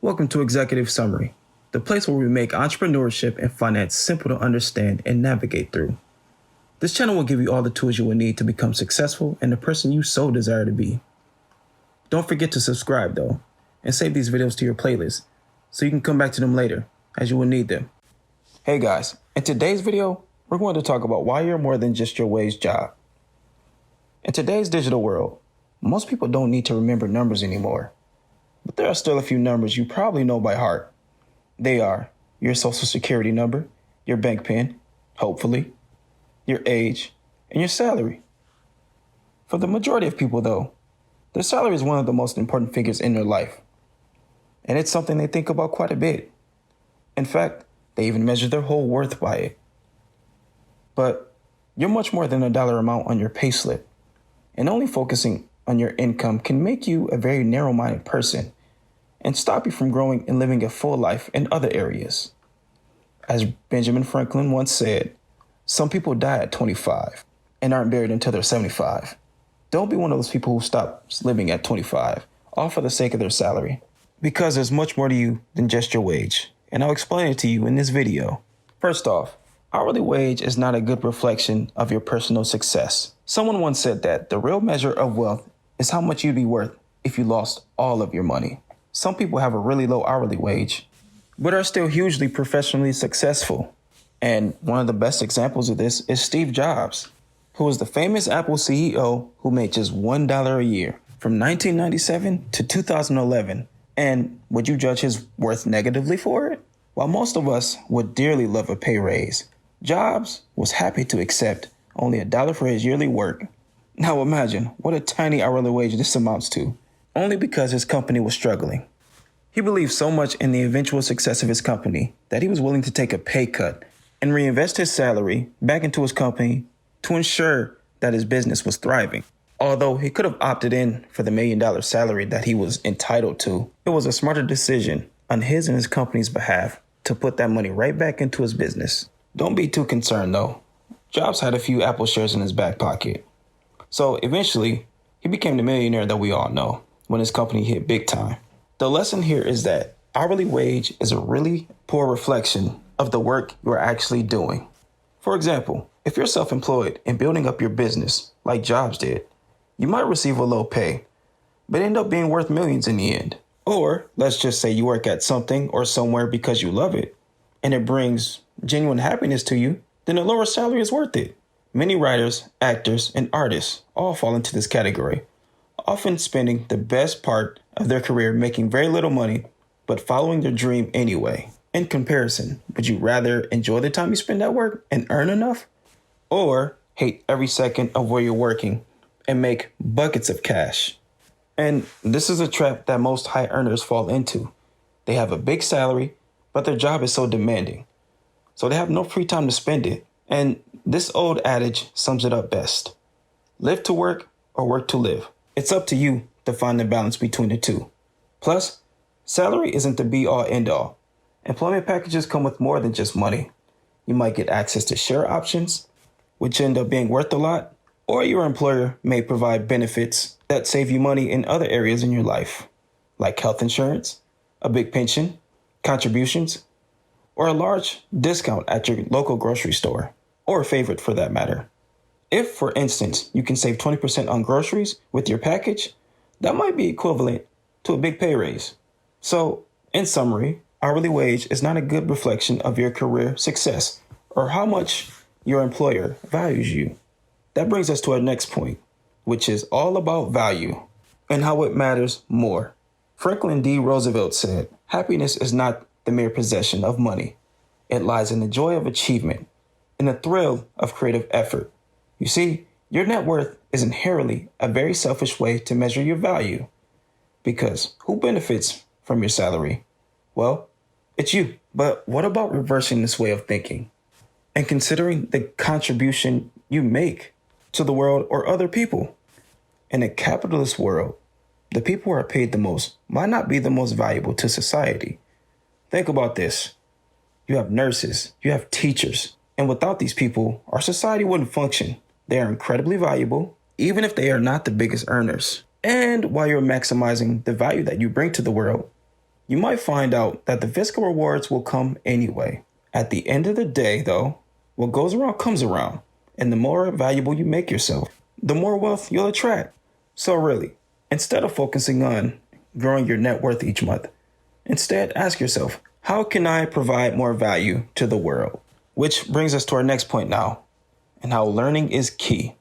Welcome to Executive Summary, the place where we make entrepreneurship and finance simple to understand and navigate through. This channel will give you all the tools you will need to become successful and the person you so desire to be. Don't forget to subscribe though, and save these videos to your playlist so you can come back to them later as you will need them. Hey guys, in today's video, we're going to talk about why you're more than just your wage job. In today's digital world, most people don't need to remember numbers anymore. But there are still a few numbers you probably know by heart. They are your social security number, your bank PIN, hopefully, your age, and your salary. For the majority of people though, their salary is one of the most important figures in their life. And it's something they think about quite a bit. In fact, they even measure their whole worth by it. But you're much more than a dollar amount on your payslip. And only focusing on your income can make you a very narrow-minded person and stop you from growing and living a full life in other areas. As Benjamin Franklin once said, some people die at 25 and aren't buried until they're 75. Don't be one of those people who stops living at 25, all for the sake of their salary. Because there's much more to you than just your wage, and I'll explain it to you in this video. First off, hourly wage is not a good reflection of your personal success. Someone once said that the real measure of wealth is how much you'd be worth if you lost all of your money. Some people have a really low hourly wage, but are still hugely professionally successful. And one of the best examples of this is Steve Jobs, who was the famous Apple CEO who made just $1 a year from 1997 to 2011. And would you judge his worth negatively for it? While most of us would dearly love a pay raise, Jobs was happy to accept only $1 for his yearly work. Now imagine what a tiny hourly wage this amounts to, only because his company was struggling. He believed so much in the eventual success of his company that he was willing to take a pay cut and reinvest his salary back into his company to ensure that his business was thriving. Although he could have opted in for the $1 million salary that he was entitled to, it was a smarter decision on his and his company's behalf to put that money right back into his business. Don't be too concerned though. Jobs had a few Apple shares in his back pocket. So eventually, he became the millionaire that we all know when his company hit big time. The lesson here is that hourly wage is a really poor reflection of the work you're actually doing. For example, if you're self-employed and building up your business like Jobs did, you might receive a low pay, but end up being worth millions in the end. Or let's just say you work at something or somewhere because you love it, and it brings genuine happiness to you, then a lower salary is worth it. Many writers, actors, and artists all fall into this category, often spending the best part of their career making very little money, but following their dream anyway. In comparison, would you rather enjoy the time you spend at work and earn enough? Or hate every second of where you're working and make buckets of cash? And this is a trap that most high earners fall into. They have a big salary, but their job is so demanding, so they have no free time to spend it. And this old adage sums it up best. Live to work or work to live. It's up to you to find the balance between the two. Plus, salary isn't the be-all end-all. Employment packages come with more than just money. You might get access to share options, which end up being worth a lot, or your employer may provide benefits that save you money in other areas in your life, like health insurance, a big pension, contributions, or a large discount at your local grocery store, or a favorite for that matter. If, for instance, you can save 20% on groceries with your package, that might be equivalent to a big pay raise. So, in summary, hourly wage is not a good reflection of your career success or how much your employer values you. That brings us to our next point, which is all about value and how it matters more. Franklin D. Roosevelt said, "Happiness is not the mere possession of money. It lies in the joy of achievement, in the thrill of creative effort." You see, your net worth is inherently a very selfish way to measure your value. Because who benefits from your salary? Well, it's you. But what about reversing this way of thinking and considering the contribution you make to the world or other people? In a capitalist world, the people who are paid the most might not be the most valuable to society. Think about this. You have nurses, you have teachers, and without these people, our society wouldn't function. They are incredibly valuable, even if they are not the biggest earners. And while you're maximizing the value that you bring to the world, You might find out that the physical rewards will come anyway. At the end of the day, though, what goes around comes around, and the more valuable you make yourself, the more wealth you'll attract. So really, instead of focusing on growing your net worth each month, instead ask yourself, how can I provide more value to the world? Which brings us to our next point now, and how learning is key.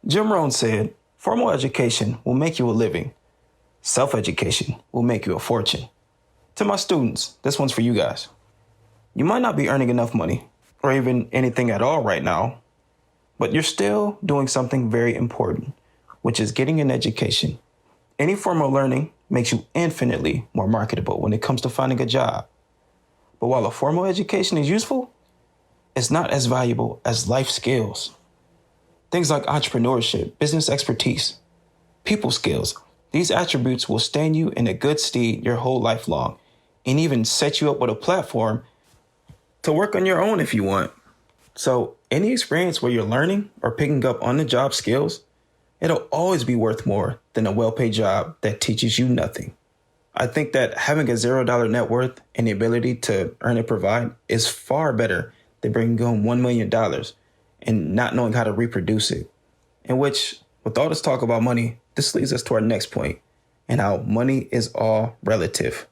Jim Rohn said, formal education will make you a living. Self-education will make you a fortune. To my students, this one's for you guys. You might not be earning enough money, or even anything at all right now, but you're still doing something very important, which is getting an education. Any form of learning makes you infinitely more marketable when it comes to finding a job. But while a formal education is useful, it's not as valuable as life skills. Things like entrepreneurship, business expertise, people skills, these attributes will stand you in a good stead your whole life long, and even set you up with a platform to work on your own if you want. So any experience where you're learning or picking up on-the-job skills, it'll always be worth more than a well-paid job that teaches you nothing. I think that having a $0 net worth and the ability to earn and provide is far better than bringing home $1 million and not knowing how to reproduce it. In which, with all this talk about money, this leads us to our next point, and how money is all relative.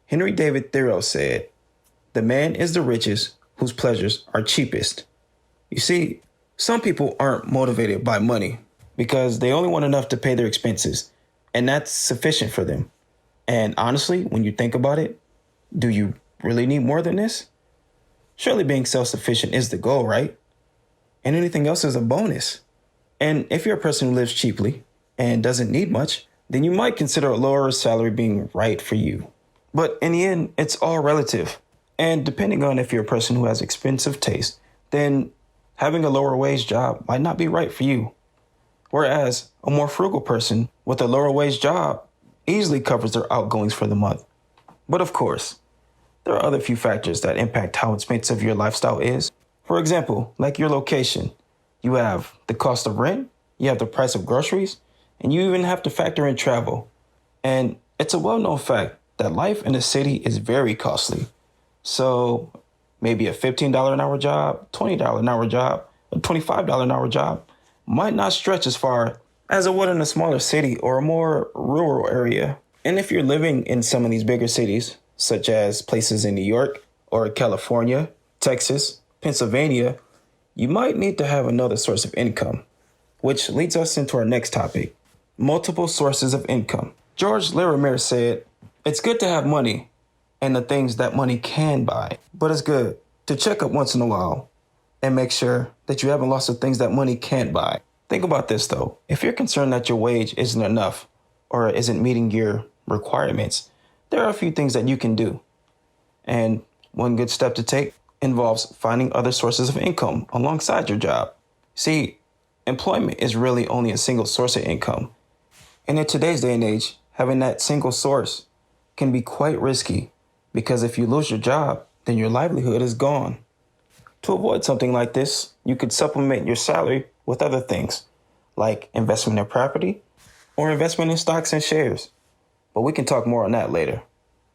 Henry David Thoreau said, "The man is the richest whose pleasures are cheapest." You see, some people aren't motivated by money because they only want enough to pay their expenses, and that's sufficient for them. And honestly, when you think about it, do you really need more than this? Surely being self-sufficient is the goal, right? And anything else is a bonus. And if you're a person who lives cheaply and doesn't need much, then you might consider a lower salary being right for you. But in the end, it's all relative. And depending on if you're a person who has expensive taste, then having a lower wage job might not be right for you. Whereas a more frugal person with a lower wage job easily covers their outgoings for the month. But of course, there are other few factors that impact how expensive your lifestyle is. For example, like your location. You have the cost of rent, you have the price of groceries, and you even have to factor in travel. And it's a well-known fact that life in a city is very costly. So maybe a $15 an hour job, $20 an hour job, a $25 an hour job might not stretch as far as it would in a smaller city or a more rural area. And if you're living in some of these bigger cities, such as places in New York or California, Texas, Pennsylvania, you might need to have another source of income, which leads us into our next topic, multiple sources of income. George Larimer said, "It's good to have money and the things that money can buy, but it's good to check up once in a while and make sure that you haven't lost the things that money can't buy." Think about this though. If you're concerned that your wage isn't enough or isn't meeting your requirements, there are a few things that you can do. And one good step to take involves finding other sources of income alongside your job. See, employment is really only a single source of income. And in today's day and age, having that single source can be quite risky because if you lose your job, then your livelihood is gone. To avoid something like this, you could supplement your salary with other things, like investment in property or investment in stocks and shares. But we can talk more on that later.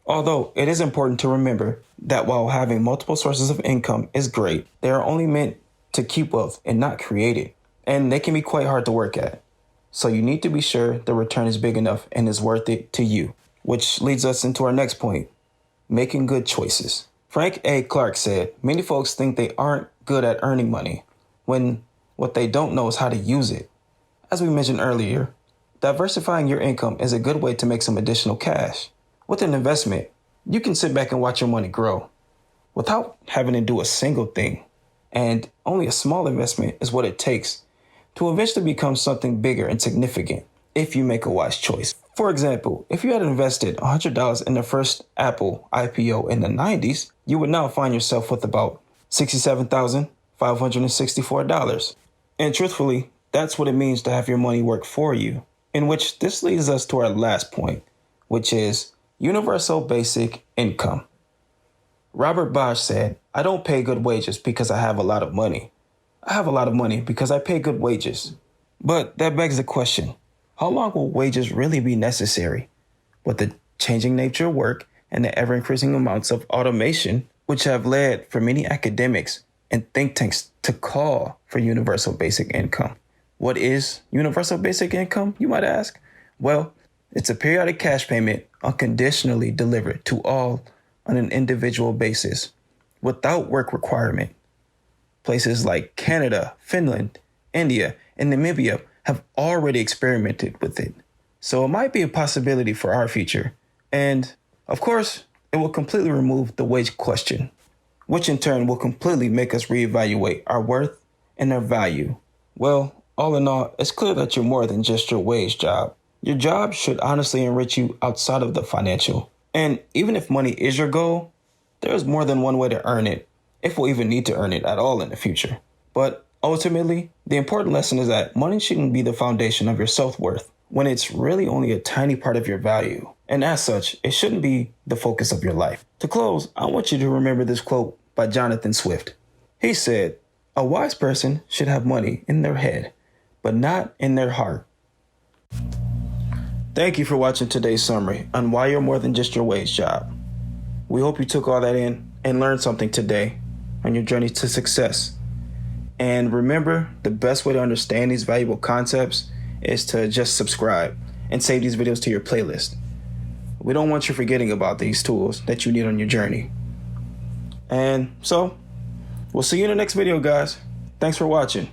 Although it is important to remember that while having multiple sources of income is great, they are only meant to keep wealth and not create it. And they can be quite hard to work at. So you need to be sure the return is big enough and is worth it to you. Which leads us into our next point, making good choices. Frank A. Clark said, "Many folks think they aren't good at earning money when what they don't know is how to use it." As we mentioned earlier, diversifying your income is a good way to make some additional cash. With an investment, you can sit back and watch your money grow without having to do a single thing. And only a small investment is what it takes to eventually become something bigger and significant if you make a wise choice. For example, if you had invested $100 in the first Apple IPO in the 90s, you would now find yourself with about $67,564. And truthfully, that's what it means to have your money work for you. In which this leads us to our last point, which is universal basic income. Robert Bosch said, "I don't pay good wages because I have a lot of money. I have a lot of money because I pay good wages." But that begs the question, how long will wages really be necessary? With the changing nature of work and the ever-increasing amounts of automation, which have led for many academics and think tanks to call for universal basic income. What is universal basic income, you might ask? Well, it's a periodic cash payment unconditionally delivered to all on an individual basis without work requirement. Places like Canada, Finland, India, and Namibia have already experimented with it. So it might be a possibility for our future. And of course, it will completely remove the wage question, which in turn will completely make us reevaluate our worth and our value. Well, all in all, it's clear that you're more than just your wage job. Your job should honestly enrich you outside of the financial. And even if money is your goal, there's more than one way to earn it, if we'll even need to earn it at all in the future. But ultimately, the important lesson is that money shouldn't be the foundation of your self-worth when it's really only a tiny part of your value. And as such, it shouldn't be the focus of your life. To close, I want you to remember this quote by Jonathan Swift. He said, "A wise person should have money in their head, but not in their heart." Thank you for watching today's summary on why you're more than just your wage job. We hope you took all that in and learned something today on your journey to success. And remember, the best way to understand these valuable concepts is to just subscribe and save these videos to your playlist. We don't want you forgetting about these tools that you need on your journey. And so, we'll see you in the next video, guys. Thanks for watching.